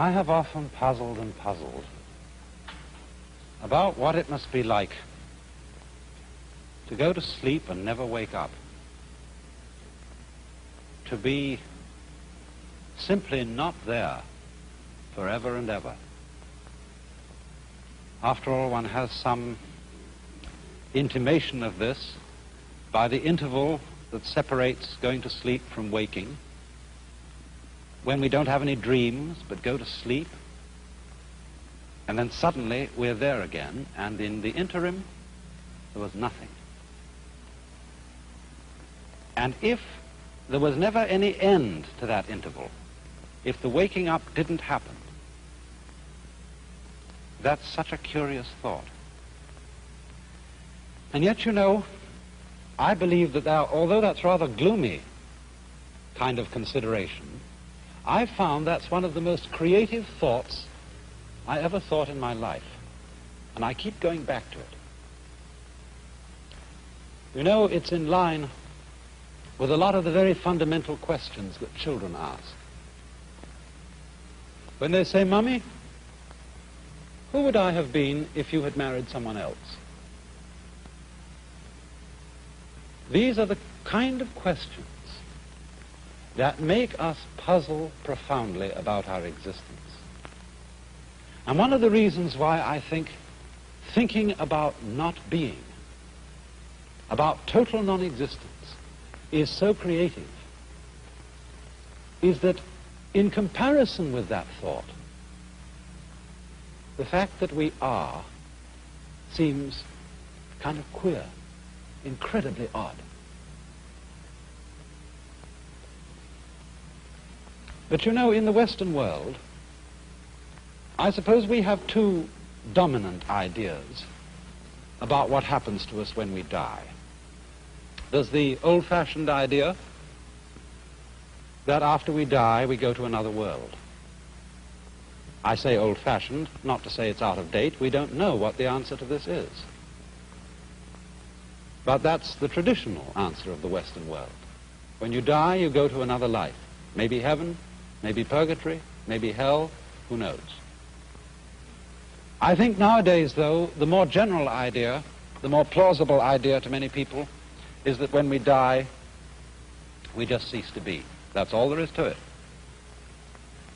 I have often puzzled and puzzled about what it must be like to go to sleep and never wake up, to be simply not there forever and ever. After all, one has some intimation of this by the interval that separates going to sleep from waking, when we don't have any dreams but go to sleep, and then suddenly we're there again, and in the interim there was nothing. And if there was never any end to that interval, if the waking up didn't happen, that's such a curious thought. And yet, you know, I believe that although that's rather gloomy kind of consideration, I've found that's one of the most creative thoughts I ever thought in my life. And I keep going back to it. You know, it's in line with a lot of the very fundamental questions that children ask. When they say, "Mummy, who would I have been if you had married someone else?" These are the kind of questions that make us puzzle profoundly about our existence. And one of the reasons why I think thinking about not being, about total non-existence, is so creative, is that in comparison with that thought, the fact that we are seems kind of queer, incredibly odd. But you know, in the Western world, I suppose we have two dominant ideas about what happens to us when we die. There's the old-fashioned idea that after we die, we go to another world. I say old-fashioned, not to say it's out of date. We don't know what the answer to this is. But that's the traditional answer of the Western world. When you die, you go to another life. Maybe heaven, maybe purgatory, maybe hell, who knows? I think nowadays, though, the more general idea, the more plausible idea to many people, is that when we die, we just cease to be. That's all there is to it.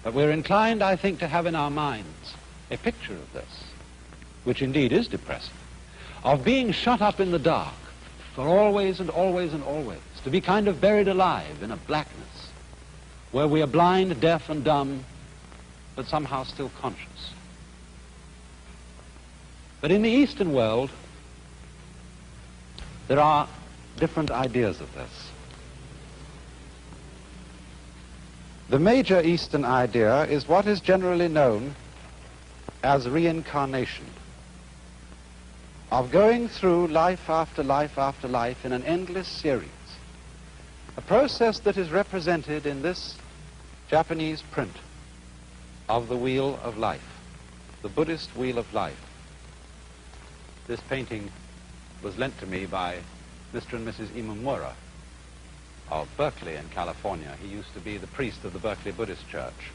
But we're inclined, I think, to have in our minds a picture of this, which indeed is depressing, of being shut up in the dark for always and always and always, to be kind of buried alive in a blackness where we are blind, deaf, and dumb, but somehow still conscious. But in the Eastern world, there are different ideas of this. The major Eastern idea is what is generally known as reincarnation, of going through life after life after life in an endless series, a process that is represented in this Japanese print of the Wheel of Life, the Buddhist Wheel of Life. This painting was lent to me by Mr. and Mrs. Imamura of Berkeley in California. He used to be the priest of the Berkeley Buddhist Church.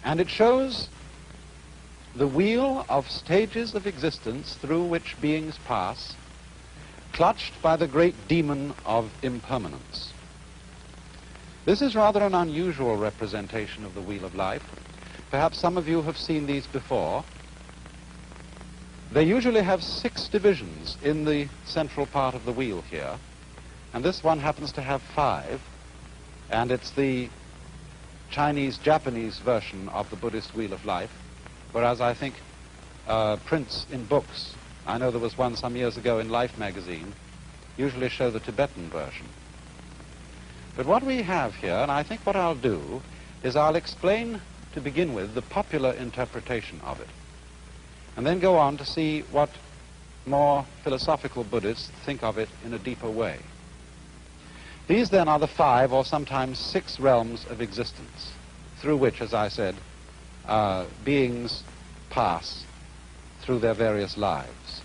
And it shows the wheel of stages of existence through which beings pass, clutched by the great demon of impermanence. This is rather an unusual representation of the Wheel of Life. Perhaps some of you have seen these before. They usually have 6 divisions in the central part of the wheel here, and this one happens to have 5, and it's the Chinese-Japanese version of the Buddhist Wheel of Life, whereas I think prints in books, I know there was one some years ago in Life magazine, usually show the Tibetan version. But what we have here, and I think what I'll do, is I'll explain to begin with the popular interpretation of it, and then go on to see what more philosophical Buddhists think of it in a deeper way. These then are the 5 or sometimes 6 realms of existence through which, as I said, beings pass through their various lives.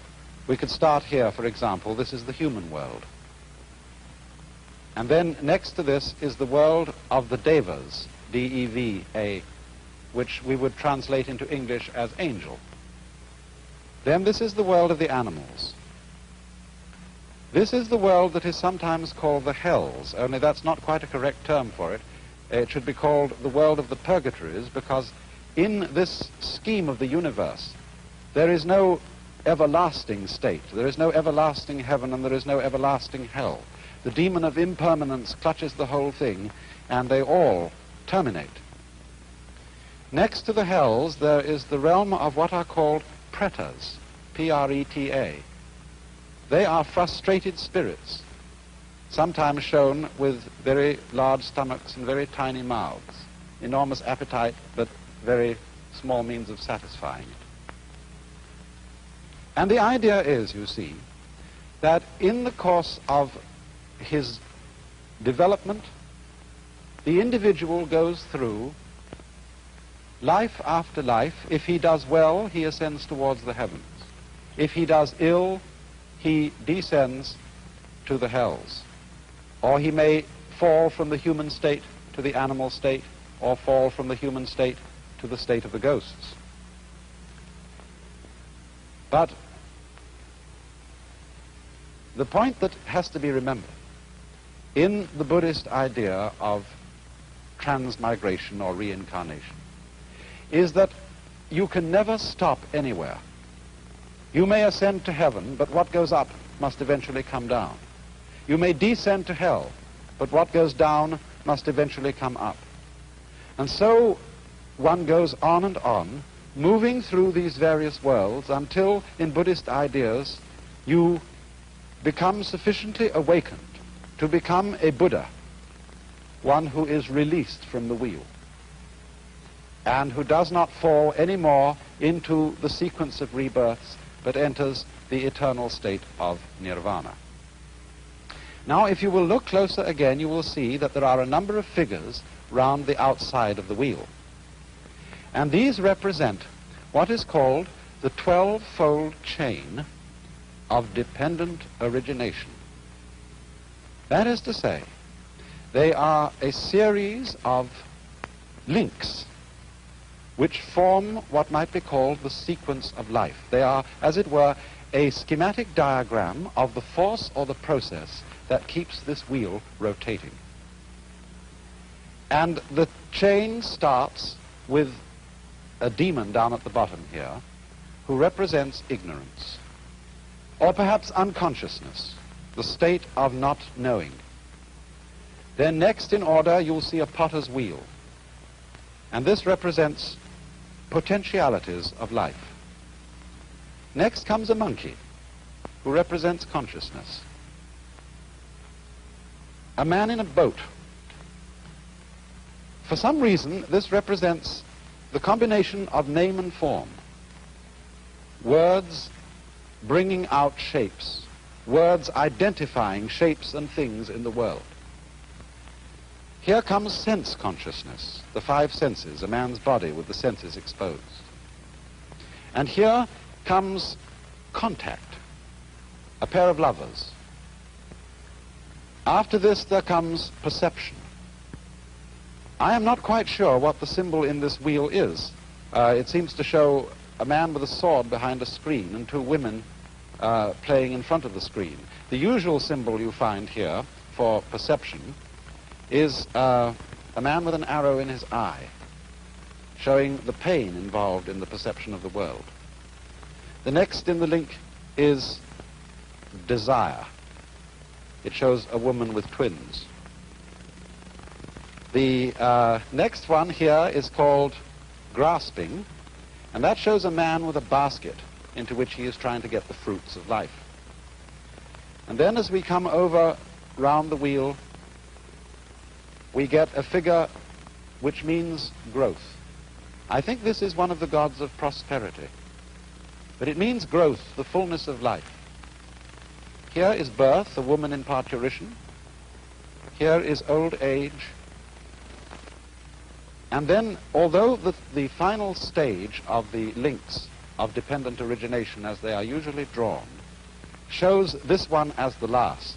We could start here, for example. This is the human world. And then next to this is the world of the Devas. D-E-V-A, which we would translate into English as angel. Then this is the world of the animals. This is the world that is sometimes called the hells, only that's not quite a correct term for it. It should be called the world of the purgatories, because in this scheme of the universe, there is no everlasting state. There is no everlasting heaven and there is no everlasting hell. The demon of impermanence clutches the whole thing, and they all terminate. Next to the hells, there is the realm of what are called pretas, P-R-E-T-A. They are frustrated spirits, sometimes shown with very large stomachs and very tiny mouths, enormous appetite, but very small means of satisfying it. And the idea is, you see, that in the course of his development, the individual goes through life after life. If he does well, he ascends towards the heavens. If he does ill, he descends to the hells. Or he may fall from the human state to the animal state, or fall from the human state to the state of the ghosts. But the point that has to be remembered in the Buddhist idea of transmigration or reincarnation is that you can never stop anywhere. You may ascend to heaven, but what goes up must eventually come down. You may descend to hell, but what goes down must eventually come up. And so one goes on and on, moving through these various worlds until, in Buddhist ideas, you become sufficiently awakened to become a Buddha, one who is released from the wheel, and who does not fall anymore into the sequence of rebirths, but enters the eternal state of nirvana. Now, if you will look closer again, you will see that there are a number of figures round the outside of the wheel. And these represent what is called the 12-fold chain of dependent origination. That is to say, they are a series of links which form what might be called the sequence of life. They are, as it were, a schematic diagram of the force or the process that keeps this wheel rotating. And the chain starts with a demon down at the bottom here, who represents ignorance, or perhaps unconsciousness, the state of not knowing. Then next in order, you'll see a potter's wheel, and this represents potentialities of life. Next comes a monkey, who represents consciousness. A man in a boat. For some reason, this represents the combination of name and form. Words bringing out shapes. Words identifying shapes and things in the world. Here comes sense consciousness, the five senses, a man's body with the senses exposed. And here comes contact, a pair of lovers. After this there comes perception. I am not quite sure what the symbol in this wheel is. It seems to show a man with a sword behind a screen and two women playing in front of the screen. The usual symbol you find here for perception is a man with an arrow in his eye, showing the pain involved in the perception of the world. The next in the link is desire. It shows a woman with twins. The next one here is called grasping, and that shows a man with a basket into which he is trying to get the fruits of life. And then as we come over round the wheel, we get a figure which means growth. I think this is one of the gods of prosperity, but it means growth, the fullness of life. Here is birth, a woman in parturition. Here is old age. And then, although the final stage of the links of dependent origination, as they are usually drawn, shows this one as the last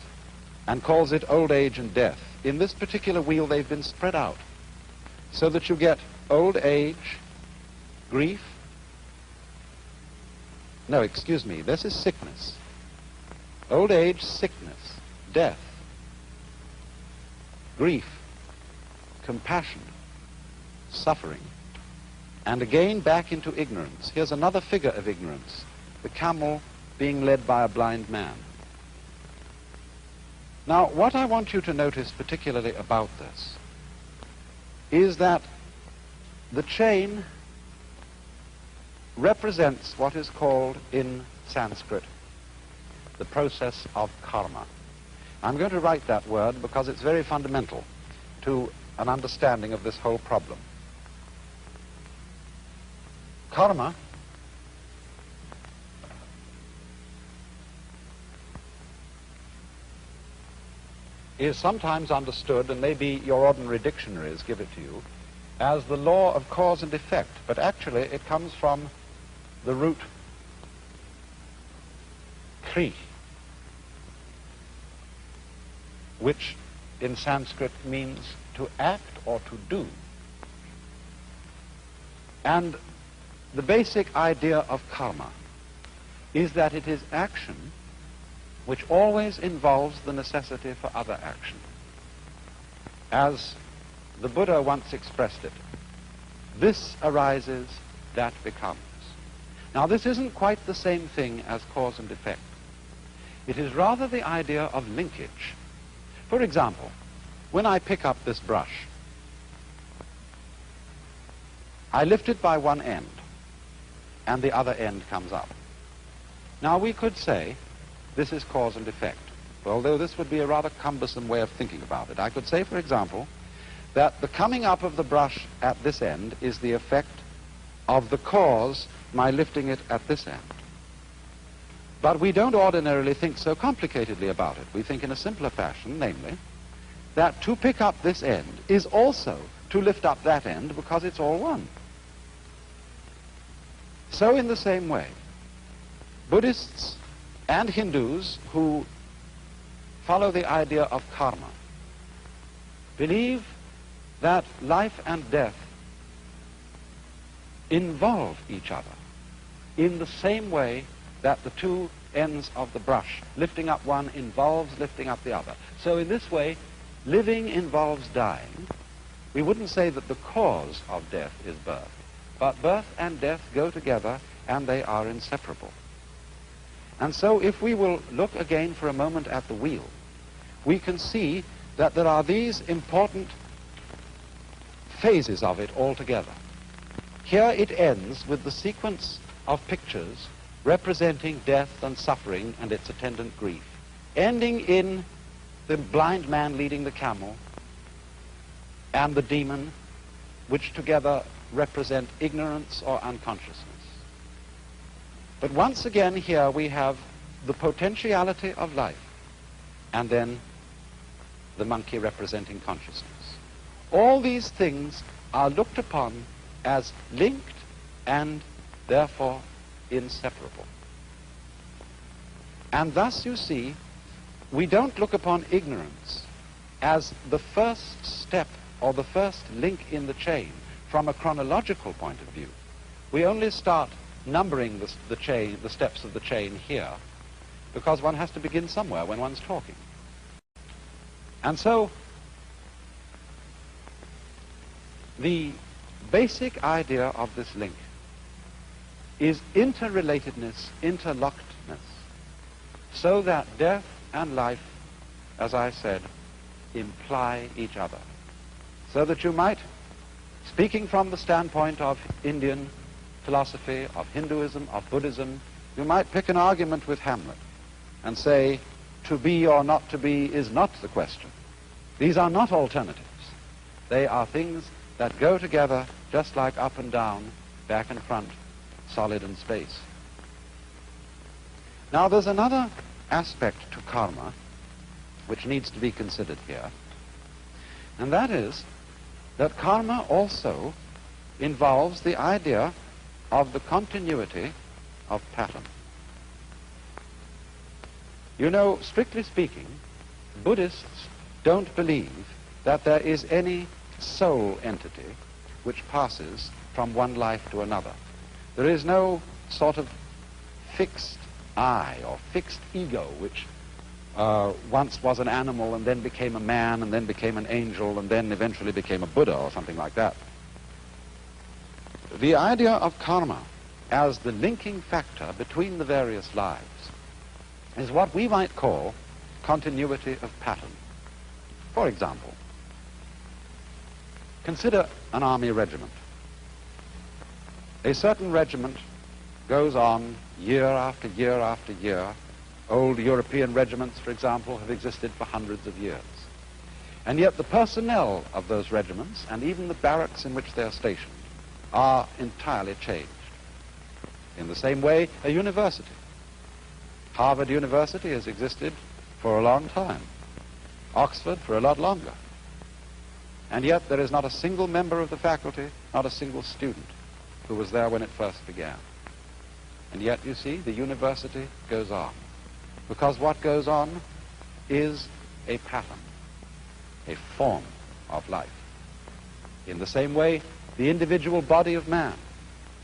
and calls it old age and death, in this particular wheel they've been spread out So that you get old age, grief. No, excuse me, this is sickness. Old age, sickness, death, grief, compassion, suffering, and again back into ignorance. Here's another figure of ignorance, the camel being led by a blind man. Now, what I want you to notice particularly about this is that the chain represents what is called in Sanskrit the process of karma. I'm going to write that word because it's very fundamental to an understanding of this whole problem. Karma is sometimes understood, and maybe your ordinary dictionaries give it to you, as the law of cause and effect, but actually it comes from the root kri, which in Sanskrit means to act or to do. And the basic idea of karma is that it is action which always involves the necessity for other action. As the Buddha once expressed it, this arises, that becomes. Now, this isn't quite the same thing as cause and effect. It is rather the idea of linkage. For example, when I pick up this brush, I lift it by one end, and the other end comes up. Now, we could say this is cause and effect, although this would be a rather cumbersome way of thinking about it. I could say, for example, that the coming up of the brush at this end is the effect of the cause, my lifting it at this end. But we don't ordinarily think so complicatedly about it. We think in a simpler fashion, namely, that to pick up this end is also to lift up that end because it's all one. So in the same way, Buddhists and Hindus who follow the idea of karma believe that life and death involve each other in the same way that the two ends of the brush, lifting up one involves lifting up the other. So in this way, living involves dying. We wouldn't say that the cause of death is birth, but birth and death go together and they are inseparable. And so if we will look again for a moment at the wheel, we can see that there are these important phases of it altogether. Here it ends with the sequence of pictures representing death and suffering and its attendant grief, ending in the blind man leading the camel and the demon, which together represent ignorance or unconsciousness. But once again here we have the potentiality of life, and then the monkey representing consciousness. All these things are looked upon as linked and therefore inseparable. And thus, you see, we don't look upon ignorance as the first step or the first link in the chain from a chronological point of view. We only start numbering the steps of the chain here because one has to begin somewhere when one's talking. And so the basic idea of this link is interrelatedness, interlockedness, so that death and life, as I said, imply each other. So that you might, speaking from the standpoint of Indian philosophy, of Hinduism, of Buddhism, you might pick an argument with Hamlet and say, to be or not to be is not the question. These are not alternatives. They are things that go together just like up and down, back and front, solid and space. Now there's another aspect to karma which needs to be considered here, and that is that karma also involves the idea of the continuity of pattern. You know, strictly speaking, Buddhists don't believe that there is any soul entity which passes from one life to another. There is no sort of fixed I or fixed ego which once was an animal and then became a man and then became an angel and then eventually became a Buddha or something like that. The idea of karma as the linking factor between the various lives is what we might call continuity of pattern. For example, consider an army regiment. A certain regiment goes on year after year after year. Old European regiments, for example, have existed for hundreds of years. And yet the personnel of those regiments and even the barracks in which they are stationed are entirely changed. In the same way, a university. Harvard University has existed for a long time. Oxford for a lot longer. And yet there is not a single member of the faculty, not a single student who was there when it first began. And yet, you see, the university goes on. Because what goes on is a pattern, a form of life. In the same way, the individual body of man,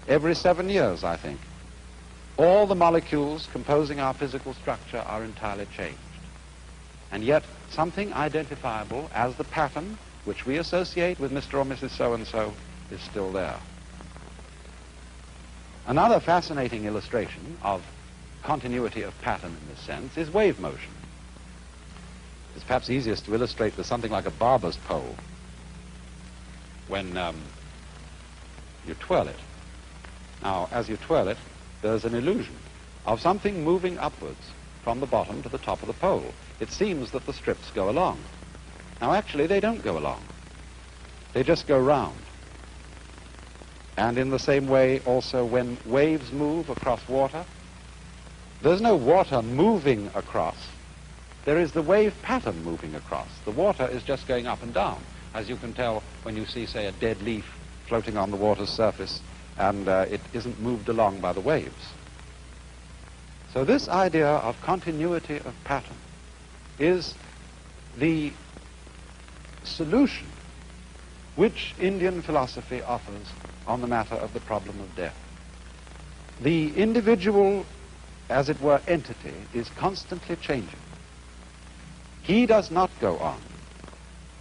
every 7 years, I think, all the molecules composing our physical structure are entirely changed. And yet, something identifiable as the pattern which we associate with Mr. or Mrs. So-and-so is still there. Another fascinating illustration of continuity of pattern in this sense is wave motion. It's perhaps easiest to illustrate with something like a barber's pole. When you twirl it. Now, as you twirl it, there's an illusion of something moving upwards from the bottom to the top of the pole. It seems that the strips go along. Now, actually, they don't go along. They just go round. And in the same way, also, when waves move across water, there's no water moving across. There is the wave pattern moving across. The water is just going up and down, as you can tell when you see, say, a dead leaf floating on the water's surface, and it isn't moved along by the waves. So this idea of continuity of pattern is the solution which Indian philosophy offers on the matter of the problem of death. The individual, as it were, entity is constantly changing. He does not go on,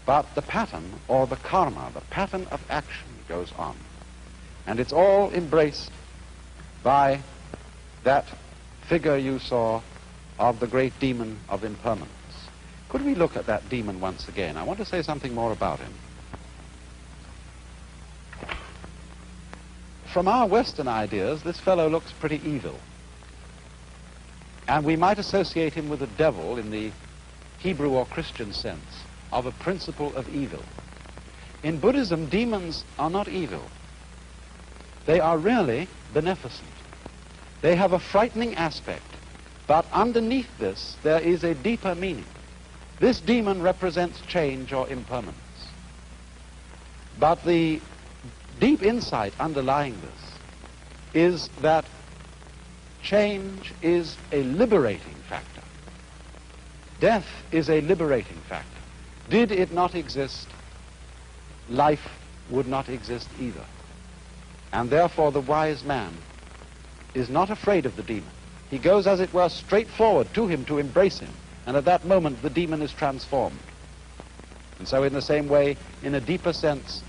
but the pattern or the karma, the pattern of action, goes on. And it's all embraced by that figure you saw of the great demon of impermanence. Could we look at that demon once again? I want to say something more about him. From our Western ideas, this fellow looks pretty evil. And we might associate him with the devil in the Hebrew or Christian sense of a principle of evil. In Buddhism, demons are not evil. They are really beneficent. They have a frightening aspect, but underneath this, there is a deeper meaning. This demon represents change or impermanence. But the deep insight underlying this is that change is a liberating factor. Death is a liberating factor. Did it not exist, life would not exist either. And therefore the wise man is not afraid of the demon. He goes, as it were, straight forward to him to embrace him. And at that moment the demon is transformed. And so in the same way, in a deeper sense,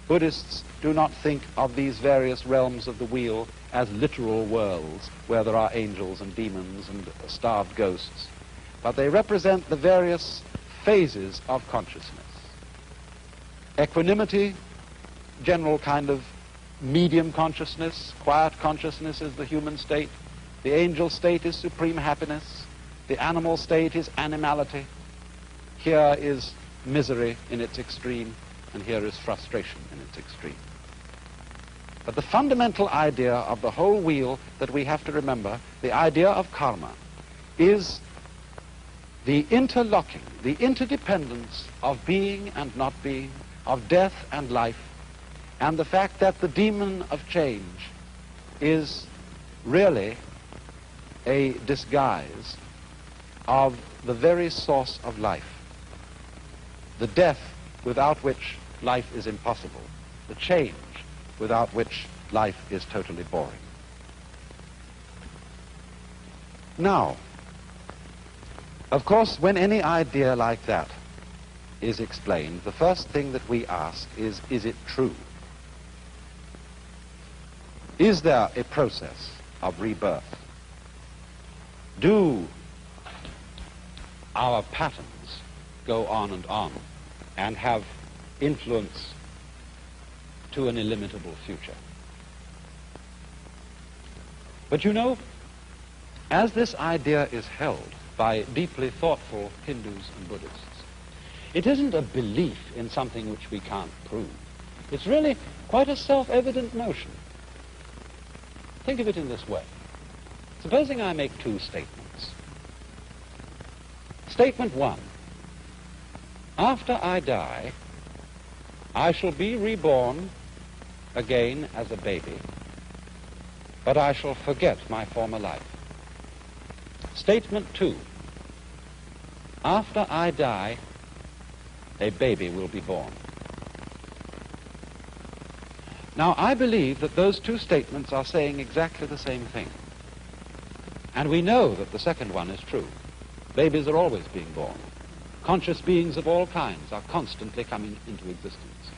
Buddhists do not think of these various realms of the wheel as literal worlds where there are angels and demons and starved ghosts, but they represent the various phases of consciousness. Equanimity, general kind of medium consciousness. Quiet consciousness is the human state. The angel state is supreme happiness. The animal state is animality. Here is misery in its extreme, and here is frustration in its extreme. But the fundamental idea of the whole wheel that we have to remember, the idea of karma, is the interlocking, the interdependence of being and not being, of death and life, and the fact that the demon of change is really a disguise of the very source of life, the death without which life is impossible, the change without which life is totally boring. Now, of course, when any idea like that is explained, the first thing that we ask is it true? Is there a process of rebirth? Do our patterns go on and have influence to an illimitable future? But you know, as this idea is held by deeply thoughtful Hindus and Buddhists, it isn't a belief in something which we can't prove. It's really quite a self-evident notion. Think of it in this way. Supposing I make two statements. Statement one: after I die, I shall be reborn again as a baby, but I shall forget my former life. Statement two: after I die, a baby will be born. Now, I believe that those two statements are saying exactly the same thing. And we know that the second one is true. Babies are always being born. Conscious beings of all kinds are constantly coming into existence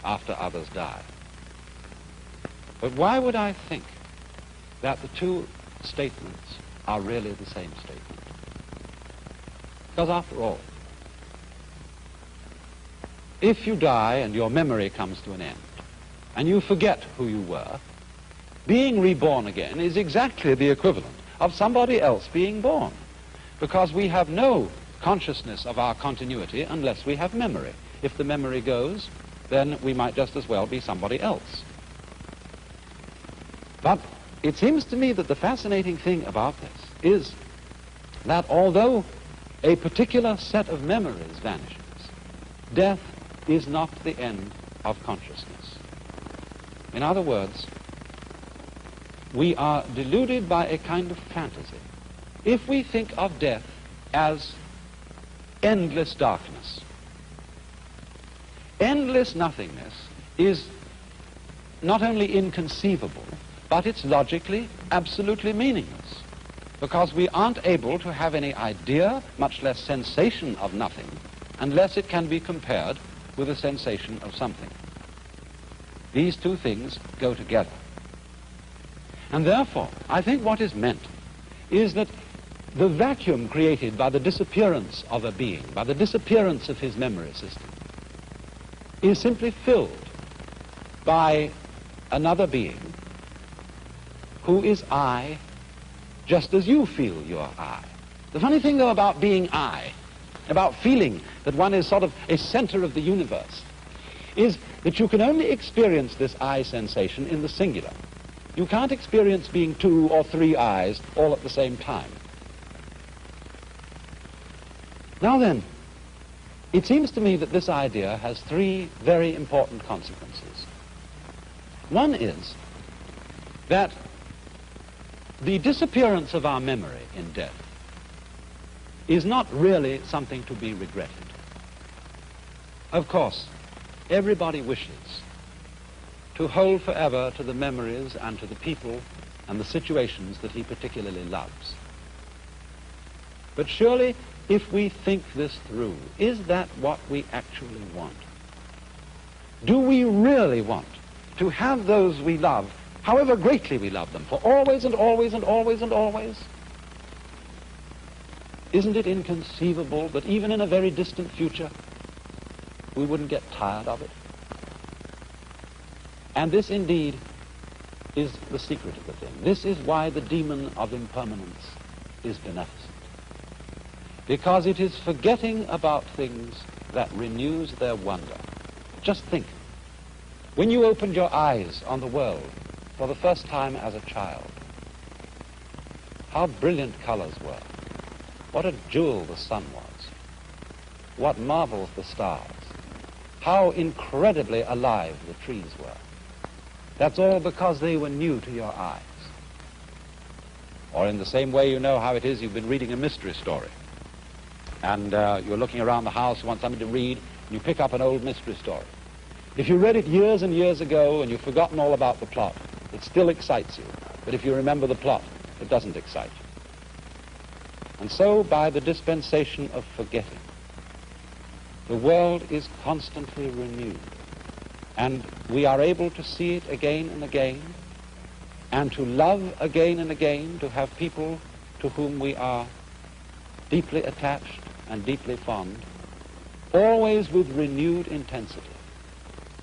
after others die. But why would I think that the two statements are really the same statement? Because after all, if you die and your memory comes to an end, and you forget who you were, being reborn again is exactly the equivalent of somebody else being born, because we have no consciousness of our continuity unless we have memory. If the memory goes, then we might just as well be somebody else. But it seems to me that the fascinating thing about this is that although a particular set of memories vanishes, death is not the end of consciousness. In other words, we are deluded by a kind of fantasy if we think of death as endless darkness. Endless nothingness is not only inconceivable, but it's logically absolutely meaningless, because we aren't able to have any idea, much less sensation of nothing, unless it can be compared with a sensation of something. These two things go together. And therefore, I think what is meant is that the vacuum created by the disappearance of a being, by the disappearance of his memory system, is simply filled by another being who is I, just as you feel you're I. The funny thing, though, about being I, about feeling that one is sort of a center of the universe, is that you can only experience this I sensation in the singular. You can't experience being two or three I's all at the same time. Now then, it seems to me that this idea has three very important consequences. One is that the disappearance of our memory in death is not really something to be regretted. Of course, everybody wishes to hold forever to the memories and to the people and the situations that he particularly loves. But surely, if we think this through, is that what we actually want? Do we really want to have those we love, however greatly we love them, for always and always and always and always? Isn't it inconceivable that even in a very distant future, we wouldn't get tired of it? And this indeed is the secret of the thing. This is why the demon of impermanence is beneficent. Because it is forgetting about things that renews their wonder. Just think, when you opened your eyes on the world for the first time as a child, how brilliant colors were. What a jewel the sun was. What marvels the stars. How incredibly alive the trees were. That's all because they were new to your eyes. Or in the same way, you know how it is, you've been reading a mystery story. And you're looking around the house, you want something to read, and you pick up an old mystery story. If you read it years and years ago and you've forgotten all about the plot, it still excites you. But if you remember the plot, it doesn't excite you. And so, by the dispensation of forgetting, the world is constantly renewed. And we are able to see it again and again, and to love again and again, to have people to whom we are deeply attached and deeply fond, always with renewed intensity,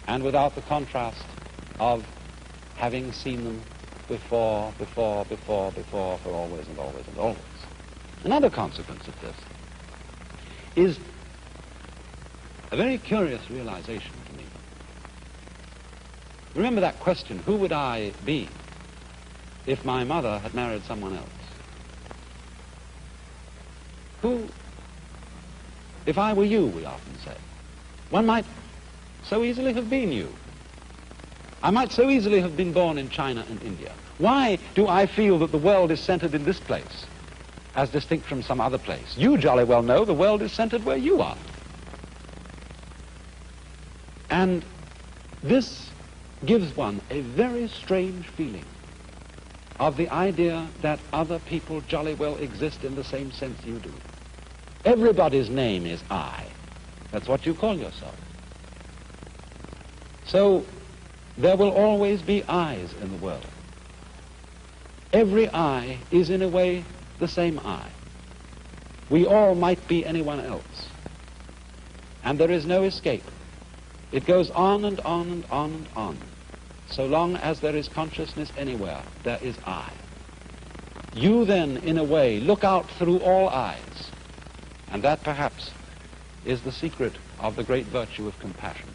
and without the contrast of having seen them before, for always and always and always. Another consequence of this is a very curious realization to me. Remember that question, who would I be if my mother had married someone else? Who, if I were you, we often say, one might so easily have been you. I might so easily have been born in China and India. Why do I feel that the world is centered in this place, as distinct from some other place? You jolly well know the world is centered where you are. And this gives one a very strange feeling of the idea that other people jolly well exist in the same sense you do. Everybody's name is I. That's what you call yourself. So there will always be I's in the world. Every I is in a way the same I. We all might be anyone else. And there is no escape. It goes on and on and on and on. So long as there is consciousness anywhere, there is I. You then, in a way, look out through all eyes. And that, perhaps, is the secret of the great virtue of compassion.